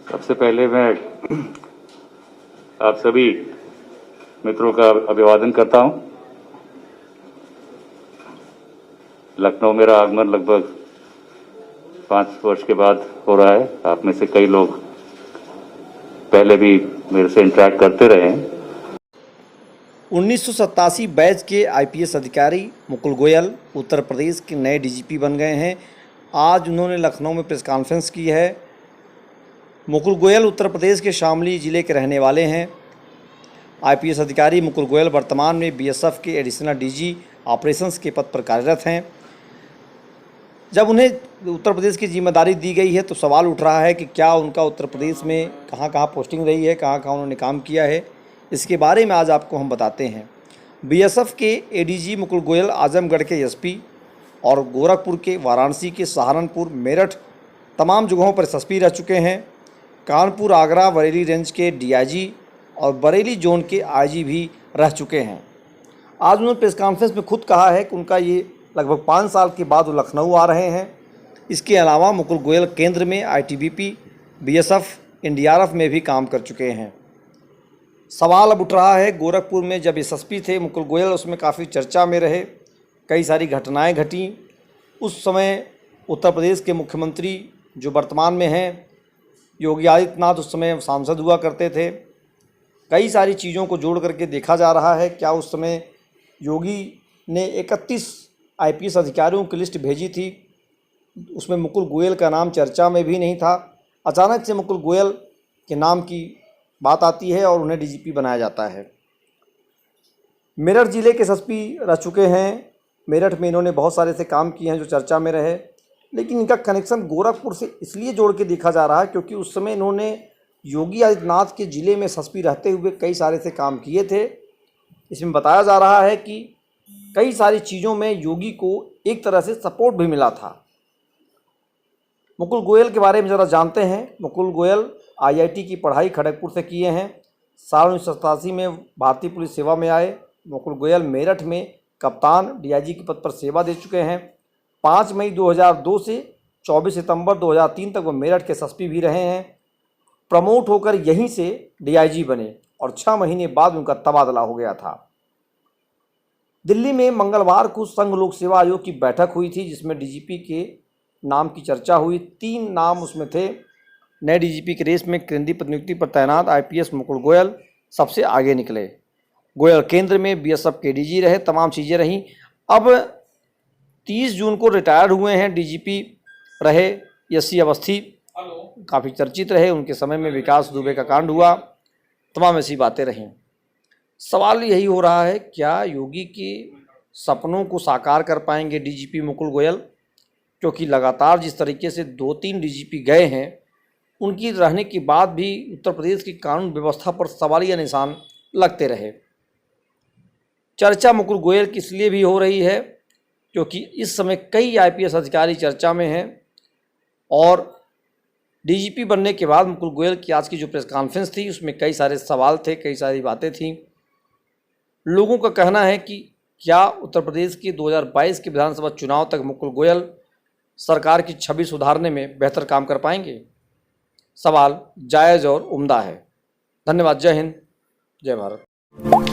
सबसे पहले मैं आप सभी मित्रों का अभिवादन करता हूं। लखनऊ मेरा आगमन लगभग 5 वर्ष के बाद हो रहा है। आप में से कई लोग पहले भी मेरे से इंटरेक्ट करते रहे हैं। 1987 बैच के आईपीएस अधिकारी मुकुल गोयल उत्तर प्रदेश के नए डीजीपी बन गए हैं। आज उन्होंने लखनऊ में प्रेस कॉन्फ्रेंस की है। मुकुल गोयल उत्तर प्रदेश के शामली ज़िले के रहने वाले हैं। आईपीएस अधिकारी मुकुल गोयल वर्तमान में बीएसएफ के एडिशनल डीजी ऑपरेशंस के पद पर कार्यरत हैं। जब उन्हें उत्तर प्रदेश की जिम्मेदारी दी गई है तो सवाल उठ रहा है कि क्या उनका उत्तर प्रदेश में कहाँ कहाँ पोस्टिंग रही है, कहाँ कहाँ उन्होंने काम किया है। इसके बारे में आज आपको हम बताते हैं। बीएसएफ के एडीजी मुकुल गोयल आजमगढ़ के एसपी और गोरखपुर के, वाराणसी के, सहारनपुर, मेरठ तमाम जगहों पर एसएसपी रह चुके हैं। कानपुर, आगरा, बरेली रेंज के डीआईजी और बरेली जोन के आईजी भी रह चुके हैं। आज उन्होंने प्रेस कॉन्फ्रेंस में खुद कहा है कि उनका ये लगभग 5 साल के बाद वो लखनऊ आ रहे हैं। इसके अलावा मुकुल गोयल केंद्र में आईटीबीपी, बीएसएफ, एनडीआरएफ में भी काम कर चुके हैं। सवाल अब उठ रहा है, गोरखपुर में जब एसएसपी थे मुकुल गोयल, उसमें काफ़ी चर्चा में रहे, कई सारी घटनाएं घटी। उस समय उत्तर प्रदेश के मुख्यमंत्री जो वर्तमान में हैं योगी आदित्यनाथ उस समय सांसद हुआ करते थे। कई सारी चीज़ों को जोड़ करके देखा जा रहा है क्या उस समय योगी ने 31 आईपीएस अधिकारियों की लिस्ट भेजी थी, उसमें मुकुल गोयल का नाम चर्चा में भी नहीं था। अचानक से मुकुल गोयल के नाम की बात आती है और उन्हें डीजीपी बनाया जाता है। मेरठ जिले के एसएसपी रह चुके हैं। मेरठ में इन्होंने बहुत सारे से काम किए हैं जो चर्चा में रहे, लेकिन इनका कनेक्शन गोरखपुर से इसलिए जोड़ के देखा जा रहा है क्योंकि उस समय इन्होंने योगी आदित्यनाथ के ज़िले में एसएसपी रहते हुए कई सारे से काम किए थे। इसमें बताया जा रहा है कि कई सारी चीज़ों में योगी को एक तरह से सपोर्ट भी मिला था। मुकुल गोयल के बारे में ज़रा जानते हैं। मुकुल गोयल आईआईटी की पढ़ाई खड़गपुर से किए हैं। साल 1987 में भारतीय पुलिस सेवा में आए। मुकुल गोयल मेरठ में कप्तान डीआईजी के पद पर सेवा दे चुके हैं। 5 मई 2002 से 24 सितंबर 2003 तक वो मेरठ के एसएसपी भी रहे हैं। प्रमोट होकर यहीं से डीआईजी बने और 6 महीने बाद उनका तबादला हो गया था। दिल्ली में मंगलवार को संघ लोक सेवा आयोग की बैठक हुई थी जिसमें डीजीपी के नाम की चर्चा हुई। 3 नाम उसमें थे। नए डीजीपी के रेस में केंद्रीय प्रतिनियुक्ति पर तैनात आईपीएस मुकुल गोयल सबसे आगे निकले। गोयल केंद्र में बीएसएफ के डीजी रहे, तमाम चीज़ें रहीं। अब 30 जून को रिटायर हुए हैं। डीजीपी रहे एससी अवस्थी, काफ़ी चर्चित रहे। उनके समय में विकास दुबे का कांड हुआ, तमाम ऐसी बातें रहीं। सवाल यही हो रहा है क्या योगी के सपनों को साकार कर पाएंगे डीजीपी मुकुल गोयल, क्योंकि लगातार जिस तरीके से 2-3 डीजीपी गए हैं उनकी रहने के बाद भी उत्तर प्रदेश की कानून व्यवस्था पर सवालिया निशान लगते रहे। चर्चा मुकुल गोयल की इसलिए भी हो रही है क्योंकि इस समय कई आईपीएस अधिकारी चर्चा में हैं और डीजीपी बनने के बाद मुकुल गोयल की आज की जो प्रेस कॉन्फ्रेंस थी उसमें कई सारे सवाल थे, कई सारी बातें थीं। लोगों का कहना है कि क्या उत्तर प्रदेश के 2022 के विधानसभा चुनाव तक मुकुल गोयल सरकार की छवि सुधारने में बेहतर काम कर पाएंगे? सवाल जायज़ और उम्दा है। धन्यवाद। जय हिंद, जय भारत।